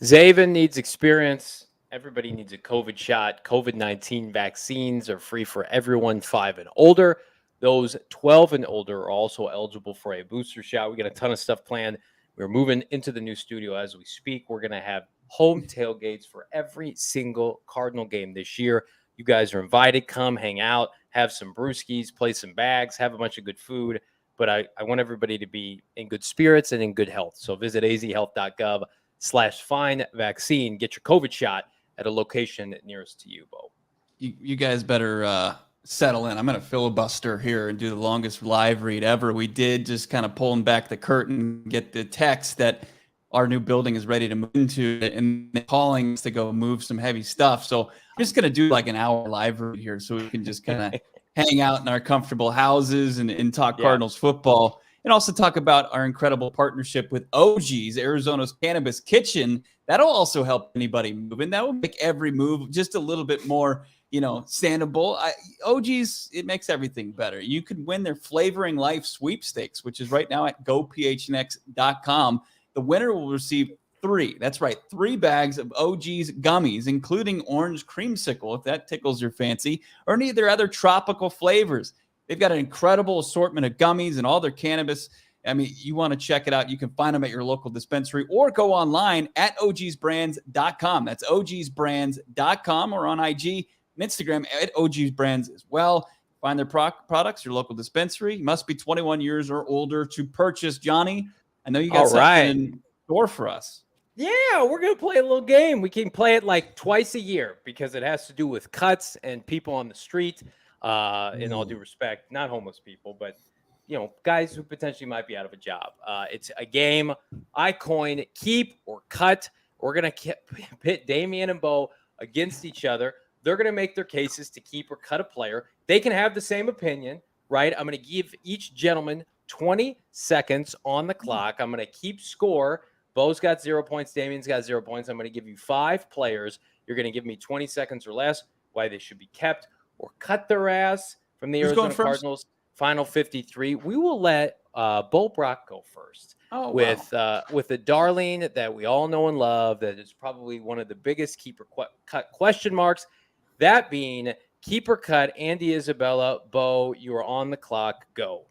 Speaker 1: Zaven needs experience. Everybody needs a COVID shot. COVID-19 vaccines are free for everyone 5 and older. Those 12 and older are also eligible for a booster shot. We got a ton of stuff planned. We're moving into the new studio as we speak. We're going to have home tailgates for every single Cardinal game this year. You guys are invited. Come hang out, have some brewskis, play some bags, have a bunch of good food. But I want everybody to be in good spirits and in good health. So visit azhealth.gov/find vaccine. Get your COVID shot at a location nearest to you, Bo.
Speaker 2: You guys better settle in. I'm going to filibuster here and do the longest live read ever. We did just kind of pulling back the curtain, get the text that our new building is ready to move into, and calling us to go move some heavy stuff. So I'm just going to do like an hour live read here so we can just kind of hang out in our comfortable houses and talk
Speaker 1: Yeah.
Speaker 2: Cardinals football, and also talk about our incredible partnership with OG's, Arizona's Cannabis Kitchen. That'll also help anybody move, and that will make every move just a little bit more, standable. OG's, it makes everything better. You can win their Flavoring Life sweepstakes, which is right now at gophnx.com. The winner will receive 3 bags of OG's gummies, including orange creamsicle, if that tickles your fancy, or any of their other tropical flavors. They've got an incredible assortment of gummies and all their cannabis. I mean, you want to check it out. You can find them at your local dispensary or go online at ogsbrands.com. That's ogsbrands.com, or on IG and Instagram at ogsbrands as well. Find their products, your local dispensary. You must be 21 years or older to purchase. Johnny, I know you got something in store for us.
Speaker 1: Yeah, we're going to play a little game. We can play it like twice a year because it has to do with cuts and people on the street. In all due respect, not homeless people, but guys who potentially might be out of a job. It's a game I coined keep or cut. We're going to pit Damien and Bo against each other. They're going to make their cases to keep or cut a player. They can have the same opinion, right? I'm going to give each gentleman 20 seconds on the clock. I'm going to keep score. Bo's got 0 points. Damien's got 0 points. I'm going to give you 5 players. You're going to give me 20 seconds or less why they should be kept or cut their ass from the Arizona Cardinals. Final 53. We will let Bo Brock go first with a darling that we all know and love, that is probably one of the biggest keeper cut question marks, that being keeper cut Andy Isabella. Bo, you are on the clock. Go.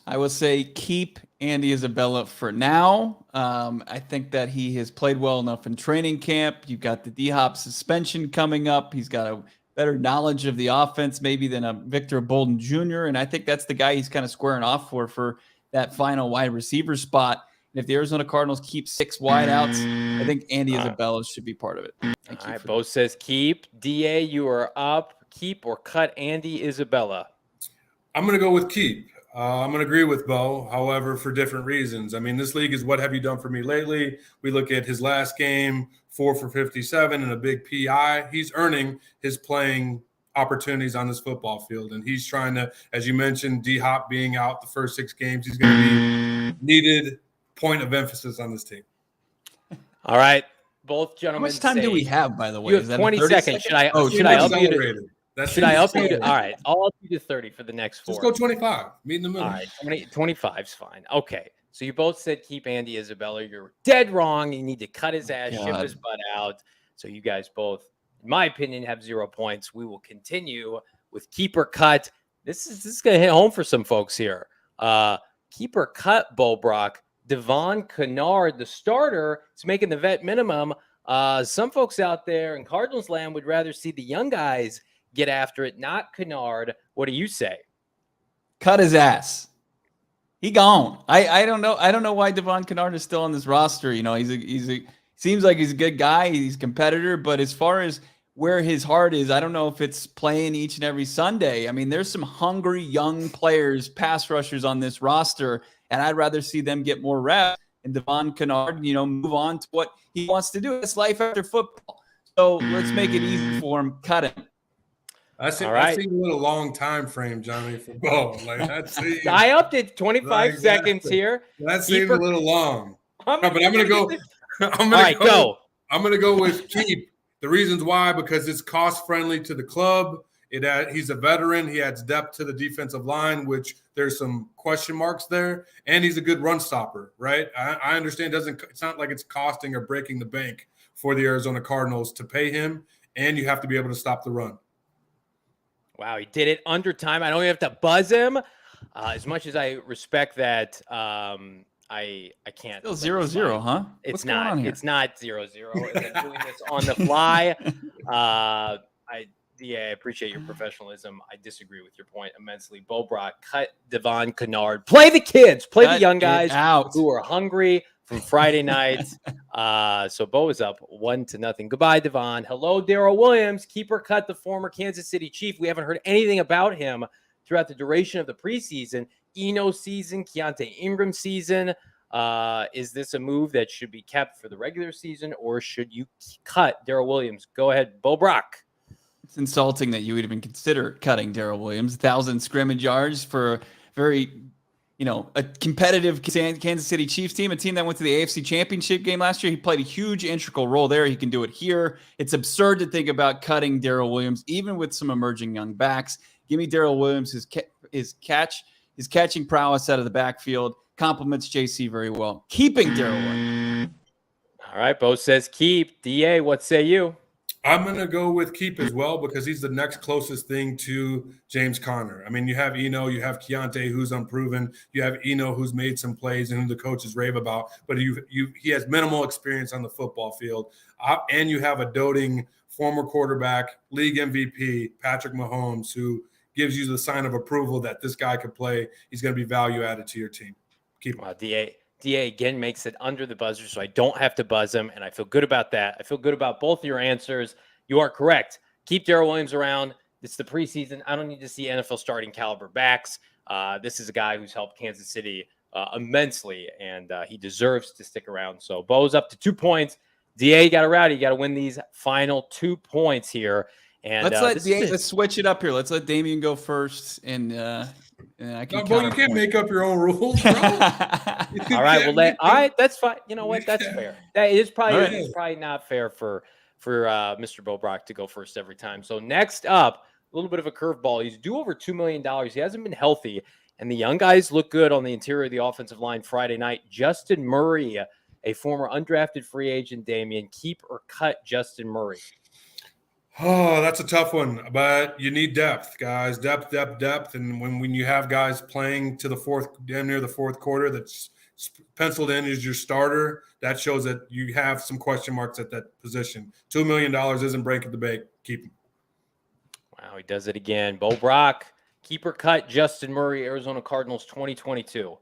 Speaker 2: I will say keep Andy Isabella for now. I think that he has played well enough in training camp. You've got the D-Hop suspension coming up. He's got a better knowledge of the offense maybe than a Victor Bolden Jr., and I think that's the guy he's kind of squaring off for that final wide receiver spot. And if the Arizona Cardinals keep 6 wideouts, I think Andy Isabella should be part of it.
Speaker 1: All right, Bo says keep. DA, you are up. Keep or cut Andy Isabella?
Speaker 3: I'm going to go with keep. I'm going to agree with Bo, however, for different reasons. I mean, this league is what have you done for me lately? We look at his last game, 4 for 57 and a big PI. He's earning his playing opportunities on this football field, and he's trying to, as you mentioned, D-Hop being out the first 6 games, he's going to be needed point of emphasis on this team.
Speaker 1: All right, both gentlemen.
Speaker 2: How much time do we have, by the way?
Speaker 1: You have 20 seconds. Should I up you to? Should I up you to? All right, I'll up you to 30 for the next 4.
Speaker 3: Just go 25. Meet in the middle.
Speaker 1: All right, 25 is fine. Okay, so you both said keep Andy Isabella. You're dead wrong. You need to cut his ass, ship his butt out. So you guys both, in my opinion, have 0 points. We will continue with keep or cut. This is going to hit home for some folks here. Keep or cut Bo Brock. Devon Kennard, the starter, is making the vet minimum. Some folks out there in Cardinals land would rather see the young guys get after it, not Kennard. What do you say?
Speaker 2: Cut his ass. He gone. I don't know. I don't know why Devon Kennard is still on this roster. Seems like he's a good guy. He's a competitor, but as far as where his heart is, I don't know if it's playing each and every Sunday. I mean, there's some hungry young players, pass rushers on this roster, and I'd rather see them get more reps and Devon Kennard, move on to what he wants to do. It's life after football. So let's make it easy for him. Cut him.
Speaker 3: I see a little long time frame, Johnny, for Bo.
Speaker 1: I upped it 25 seconds here.
Speaker 3: That seemed a little long. But I'm going to go.
Speaker 1: Go.
Speaker 3: I'm going to go with keep. The reasons why, because it's cost friendly to the club. He's a veteran. He adds depth to the defensive line, which there's some question marks there. And he's a good run stopper, right? I understand it's not like it's costing or breaking the bank for the Arizona Cardinals to pay him, and you have to be able to stop the run.
Speaker 1: Wow, he did it under time. I don't even have to buzz him. As much as I respect that, I can't.
Speaker 2: Still 0-0, huh?
Speaker 1: It's not 0-0. I'm doing this on the fly. I appreciate your professionalism. I disagree with your point immensely. Bo Brock, cut Devon Kennard. Play the kids. Play the young guys who are hungry from Friday night. So Bo is up 1-0. Goodbye, Devon. Hello, Darrell Williams. Keeper cut the former Kansas City Chief. We haven't heard anything about him throughout the duration of the preseason. Eno season, Keontae Ingram season. Is this a move that should be kept for the regular season, or should you cut Darrell Williams? Go ahead, Bo Brock.
Speaker 2: It's insulting that you would even consider cutting Darrell Williams. 1,000 scrimmage yards for a very, a competitive Kansas City Chiefs team, a team that went to the AFC Championship game last year. He played a huge integral role there. He can do it here. It's absurd to think about cutting Darrell Williams, even with some emerging young backs. Give me Darrell Williams, his catching prowess out of the backfield complements JC very well. Keeping Darrell Williams.
Speaker 1: All right, Bo says keep. DA, what say you?
Speaker 3: I'm going to go with keep as well because he's the next closest thing to James Conner. I mean, you have Eno, you have Keontae, who's unproven. You have Eno, who's made some plays and who the coaches rave about. But he has minimal experience on the football field. And you have a doting former quarterback, league MVP, Patrick Mahomes, who gives you the sign of approval that this guy could play. He's going to be value added to your team. Keep him.
Speaker 1: DA again makes it under the buzzer, so I don't have to buzz him, and I feel good about that. I feel good about both of your answers. You are correct. Keep Darrell Williams around. It's the preseason. I don't need to see NFL starting caliber backs. This is a guy who's helped Kansas City immensely, and he deserves to stick around. So Bo's up to 2 points. DA, you got to rowdy. You got to win these final 2 points here. And
Speaker 2: let's switch it up here. Let's let Damien go first, and I can.
Speaker 3: Bo, you can't make up your own rules, bro.
Speaker 1: All right, that's fine. You know what? That's fair. That is probably it's probably not fair for Mr. Bo Brock to go first every time. So next up, a little bit of a curveball. He's due over $2 million. He hasn't been healthy, and the young guys look good on the interior of the offensive line Friday night. Justin Murray, a former undrafted free agent. Damien, keep or cut Justin Murray?
Speaker 3: Oh, that's a tough one, but you need depth, guys. Depth. And when you have guys playing to the damn near the fourth quarter that's penciled in as your starter, that shows that you have some question marks at that position. $2 million isn't breaking the bank. Keep him.
Speaker 1: Wow, he does it again. Bo Brock, keep or cut Justin Murray, Arizona Cardinals 2022.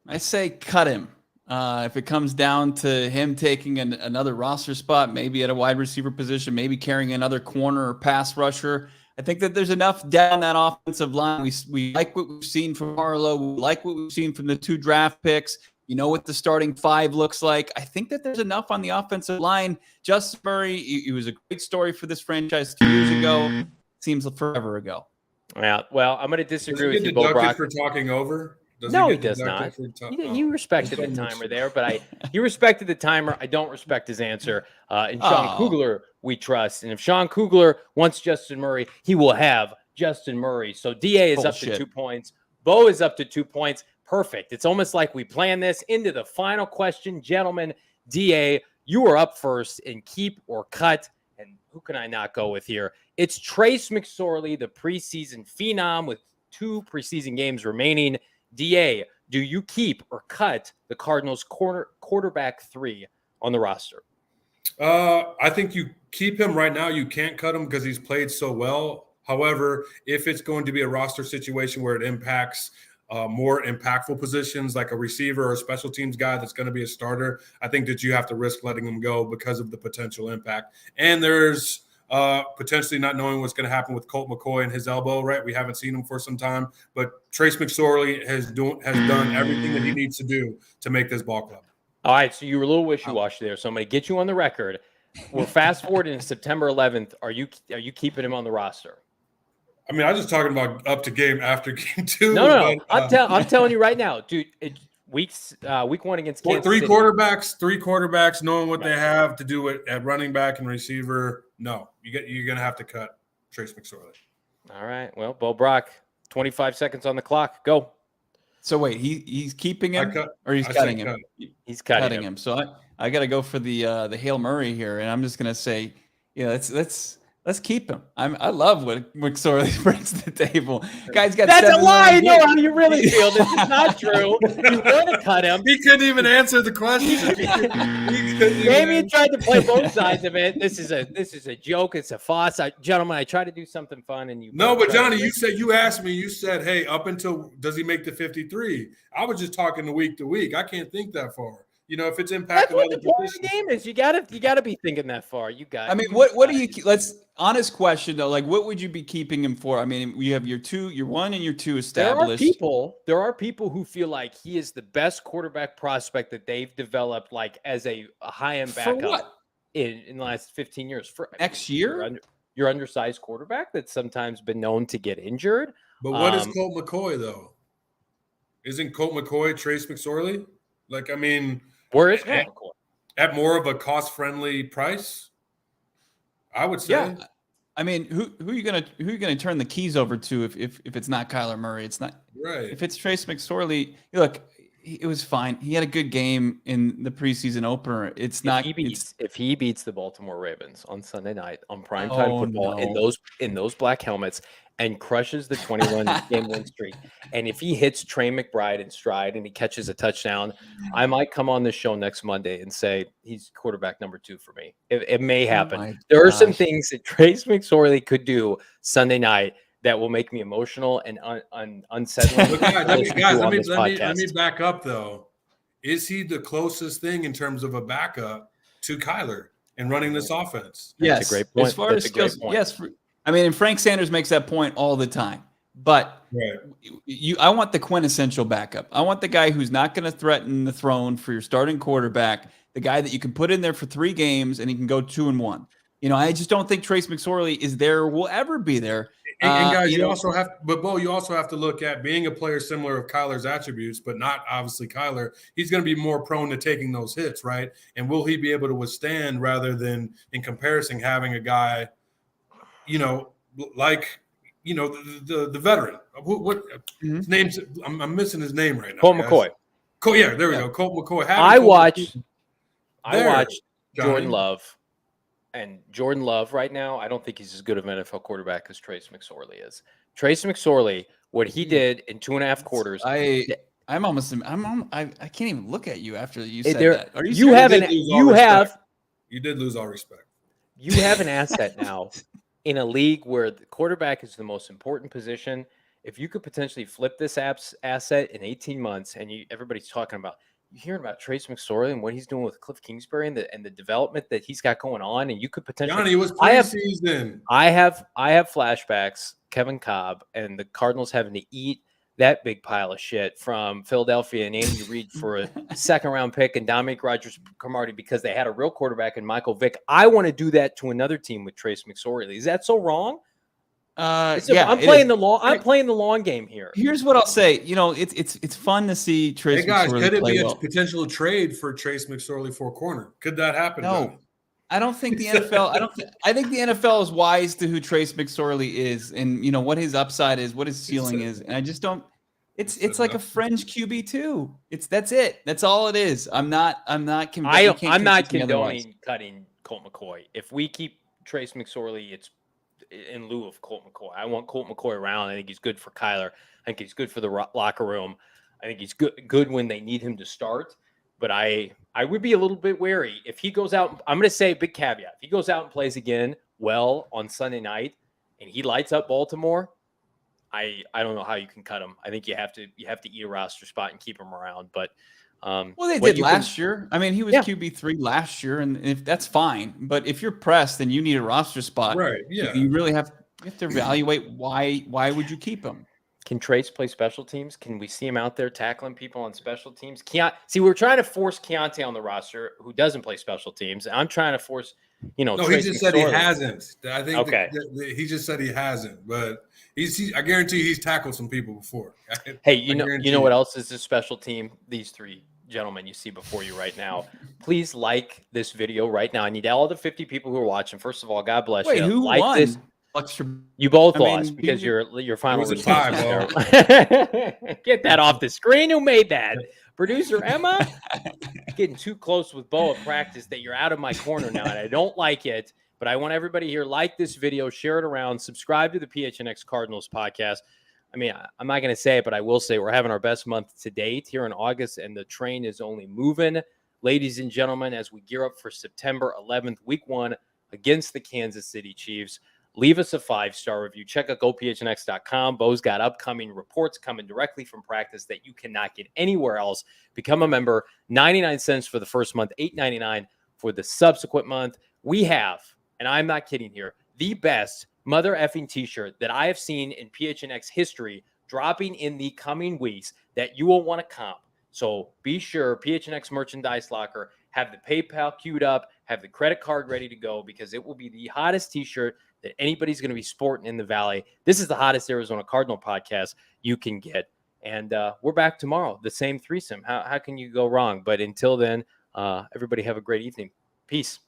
Speaker 2: I say cut him. If it comes down to him taking another roster spot, maybe at a wide receiver position, maybe carrying another corner or pass rusher, I think that there's enough down that offensive line. We like what we've seen from Harlow. We like what we've seen from the 2 draft picks. You know what the starting 5 looks like. I think that there's enough on the offensive line. Justin Murray, he was a great story for this franchise 2 years ago. Seems forever ago.
Speaker 1: Yeah, well, I'm going to disagree with you,
Speaker 3: Bo
Speaker 1: Brock.
Speaker 3: for talking over?
Speaker 1: No, he does not. You respected the timer there, but you respected the timer. I don't respect his answer. And Sean Kugler, we trust. And if Sean Kugler wants Justin Murray, he will have Justin Murray. So DA is up to 2 points. Bo is up to 2 points. Perfect. It's almost like we planned this. Into the final question, gentlemen. DA, you are up first in keep or cut. And who can I not go with here? It's Trace McSorley, the preseason phenom with 2 preseason games remaining. DA, do you keep or cut the Cardinals quarterback 3 on the roster?
Speaker 3: I think you keep him right now. You can't cut him because he's played so well. However, if it's going to be a roster situation where it impacts more impactful positions like a receiver or a special teams guy that's going to be a starter, I think that you have to risk letting him go because of the potential impact. And there's potentially not knowing what's going to happen with Colt McCoy and his elbow, right? We haven't seen him for some time, but Trace McSorley has done everything that he needs to do to make this ball club.
Speaker 1: All right, so you were a little wishy-washy there, so I'm going to get you on the record. We're fast forwarding to September 11th. Are you keeping him on the roster?
Speaker 3: I mean, I was just talking about up to game after game 2.
Speaker 1: No. But, I'm telling you right now, dude. Week 1 against Kansas City.
Speaker 3: Three quarterbacks, knowing what they have to do at running back and receiver. No, you're going to have to cut Trace McSorley.
Speaker 1: All right. Well, Bo Brock, 25 seconds on the clock. Go.
Speaker 2: So wait, he's keeping him or he's cutting him?
Speaker 1: He's cutting him.
Speaker 2: So I got to go for the Hail Murray here, and I'm just going to say, let's keep him. I love what McSorley brings to the table. Guy's got
Speaker 1: that's a lie. I know how you really feel. This is not true. You want to cut him.
Speaker 3: He couldn't even answer the question.
Speaker 1: Damien tried to play both sides of it. This is a joke. It's a farce. Gentlemen, I tried to do something fun, and you.
Speaker 3: No, but Johnny, you asked me. You said, "Hey, up until does he make the 53?" I was just talking to week. I can't think that far. If it's impacting.
Speaker 1: That's what the point of the game is. You gotta be thinking that far. You got.
Speaker 2: I mean, what do you? Let's honest question though. Like, what would you be keeping him for? I mean, you have your 1 and your 2 established.
Speaker 1: There are people who feel like he is the best quarterback prospect that they've developed, like as a high end backup in the last 15 years.
Speaker 2: Next year,
Speaker 1: your undersized quarterback that's sometimes been known to get injured.
Speaker 3: But what is Colt McCoy, though? Isn't Colt McCoy Trace McSorley? Like, I mean,
Speaker 1: where is Colt McCoy?
Speaker 3: At more of a cost-friendly price, I would say.
Speaker 2: Yeah. I mean, who are you gonna turn the keys over to if it's not Kyler Murray? It's not
Speaker 3: right.
Speaker 2: If it's Trace McSorley, look, it was fine. He had a good game in the preseason opener. It's not.
Speaker 1: If he beats the Baltimore Ravens on Sunday night on primetime football in those black helmets and crushes the 21-game win streak, and if he hits Trey McBride in stride and he catches a touchdown, I might come on this show next Monday and say he's quarterback number 2 for me. It may happen. There are some things that Trace McSorley could do Sunday night that will make me emotional and unsettling.
Speaker 3: Let me back up, though. Is he the closest thing in terms of a backup to Kyler in running this offense?
Speaker 2: Yes.
Speaker 1: That's a great point.
Speaker 2: As far as skills, yes. I mean, and Frank Sanders makes that point all the time. But I want the quintessential backup. I want the guy who's not going to threaten the throne for your starting quarterback, the guy that you can put in there for 3 games and he can go 2-1. I just don't think Trace McSorley is there or will ever be there.
Speaker 3: And guys, you also have to look at being a player similar of Kyler's attributes, but not obviously Kyler. He's going to be more prone to taking those hits, right? And will he be able to withstand rather than, in comparison, having a guy, like, the veteran. What his name's? I'm missing his name right now.
Speaker 1: Colt McCoy.
Speaker 3: Yeah, there we go. Colt McCoy.
Speaker 1: I watched
Speaker 3: Johnny.
Speaker 1: Jordan Love. And Jordan Love right now, I don't think he's as good of an NFL quarterback as Trace McSorley is. Trace McSorley, what he did in 2.5 quarters.
Speaker 2: I can't even look at you after you said that. Are
Speaker 3: you did lose all respect.
Speaker 1: You have an asset now in a league where the quarterback is the most important position. If you could potentially flip this asset in 18 months, and everybody's talking about. You hearing about Trace McSorley and what he's doing with Kliff Kingsury and the development that he's got going on, and you could potentially.
Speaker 3: Johnny, it was preseason.
Speaker 1: I have flashbacks. Kevin Cobb and the Cardinals having to eat that big pile of shit from Philadelphia and Andy Reid for a 2nd-round pick and Dominic Rodgers-Cromartie because they had a real quarterback in Michael Vick. I want to do that to another team with Trace McSorley. Is that so wrong? I'm playing the long game here.
Speaker 2: Here's what I'll say. It's fun to see Trace McSorley
Speaker 3: could it
Speaker 2: play
Speaker 3: be
Speaker 2: well.
Speaker 3: A potential trade for Trace McSorley for corner? Could that happen?
Speaker 2: No.
Speaker 3: Johnny?
Speaker 2: I don't think the NFL. I think the NFL is wise to who Trace McSorley is, and what his upside is, what his ceiling is, and I just don't. It's like a fringe QB2. That's it. That's all it is. I'm not convinced.
Speaker 1: I'm not condoning cutting Colt McCoy. If we keep Trace McSorley, it's in lieu of Colt McCoy. I want Colt McCoy around. I think he's good for Kyler. I think he's good for the locker room. I think he's good when they need him to start. But I would be a little bit wary if he goes out. I'm going to say big caveat. If he goes out and plays again well on Sunday night and he lights up Baltimore, I don't know how you can cut him. I think you have to eat a roster spot and keep him around. But
Speaker 2: they did last year. I mean, he was QB3 last year, and if that's fine. But if you're pressed and you need a roster spot,
Speaker 3: right? Yeah,
Speaker 2: you really have to evaluate why would you keep him.
Speaker 1: Can Trace play special teams? Can we see him out there tackling people on special teams? We're trying to force Keontae on the roster, who doesn't play special teams. I'm trying to force,
Speaker 3: No,
Speaker 1: Trace
Speaker 3: he just said he hasn't. I think.
Speaker 1: Okay.
Speaker 3: He just said he hasn't, but I guarantee he's tackled some people before.
Speaker 1: Hey, you know what else is a special team? These 3 gentlemen you see before you right now. Please like this video right now. I need all the 50 people who are watching. First of all, God bless you.
Speaker 2: Who
Speaker 1: like
Speaker 2: won?
Speaker 1: This. You both lost because your final
Speaker 3: was a tie,
Speaker 1: Get that off the screen. Who made that? Producer Emma? Getting too close with Bo at practice that you're out of my corner now, and I don't like it. But I want everybody here, like this video, share it around, subscribe to the PHNX Cardinals podcast. I mean, I'm not going to say it, but I will say we're having our best month to date here in August, and the train is only moving. Ladies and gentlemen, as we gear up for September 11th, week 1 against the Kansas City Chiefs, leave us a 5-star review. Check out gophnx.com. Bo's got upcoming reports coming directly from practice that you cannot get anywhere else. Become a member, 99 cents for the first month, $8.99 for the subsequent month. We have, and I'm not kidding here, the best mother effing t-shirt that I have seen in PHNX history dropping in the coming weeks that you will want to comp. So be sure, PHNX Merchandise Locker, have the PayPal queued up, have the credit card ready to go, because it will be the hottest t-shirt that anybody's going to be sporting in the Valley. This is the hottest Arizona Cardinal podcast you can get. And we're back tomorrow, the same threesome. How can you go wrong? But until then, everybody have a great evening. Peace.